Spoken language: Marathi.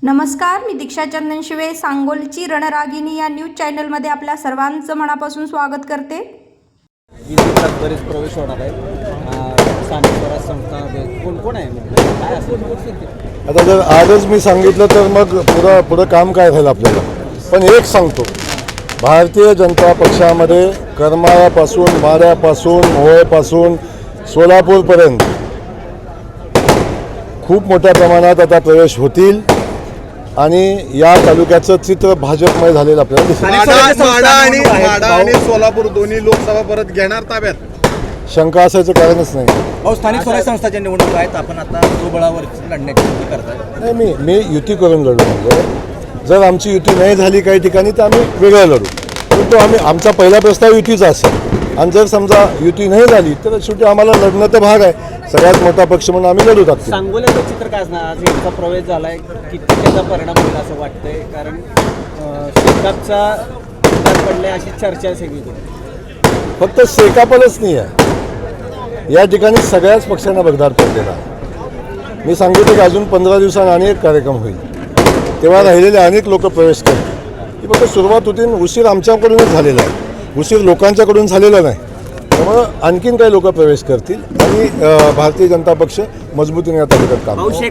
नमस्कार, मी दीक्षा चंदन शिवे, सांगोलची रणरागिनी या न्यूज चॅनलमध्ये आपल्या सर्वांचं मनापासून स्वागत करते. बरेच प्रवेश होणार आहे. स्थानिक स्वराज्य संस्थांमध्ये कोण कोण आहे, काय असेल? आता जर आजच मी सांगितलं तर मग पुढं काम काय झालं आपल्याला. पण एक सांगतो, भारतीय जनता पक्षामध्ये करमाळ्यापासून, माढ्यापासून, मोहोळपासून सोलापूरपर्यंत खूप मोठ्या प्रमाणात आता प्रवेश होतील आणि या तालुक्याचं चित्र भाजपमय झालेलं आपल्याला दिसेल. माढा आणि सोलापूर दोन्ही लोकसभा परत घेणार ताब्यात? शंका असायचं कारणच नाही. स्थानिक स्वराज्य संस्थांच्या निवडणूक आहेत, आपण आता स्वबळावर लढण्याची युती करताय. नाही, मी युती करून लढू. म्हणजे जर आमची युती नाही झाली काही ठिकाणी तर आम्ही वेगळं लढू. परंतु आमचा पहिला प्रस्ताव युतीचा असेल आणि जर समजा युती नाही झाली तर शेवटी आम्हाला लढणं तर भाग आहे. सगळ्यात मोठा पक्ष म्हणून आम्ही लढू टाकतो. सांगोल्याचं चित्र काय असणार? आज यांचा प्रवेश झालाय, किती त्याचा परिणाम होईल असं वाटतंय? कारण शेकापचा पडलाय अशी चर्चा सगळीकडे. फक्त शेकापलच नाही आहे, या ठिकाणी सगळ्याच पक्षांना भगदार पडलेला आहे. मी सांगितलं की अजून 15 दिवसांनी अनेक कार्यक्रम होईल, तेव्हा राहिलेले अनेक लोक प्रवेश करतील. ही फक्त सुरुवात होती. उशीर आमच्याकडूनच झालेला आहे, उशीर लोकांच्याकडून झालेला नाही. त्यामुळं आणखीन काही लोक प्रवेश करतील आणि भारतीय जनता पक्ष मजबूतीने या तालुक्यात काम करेल.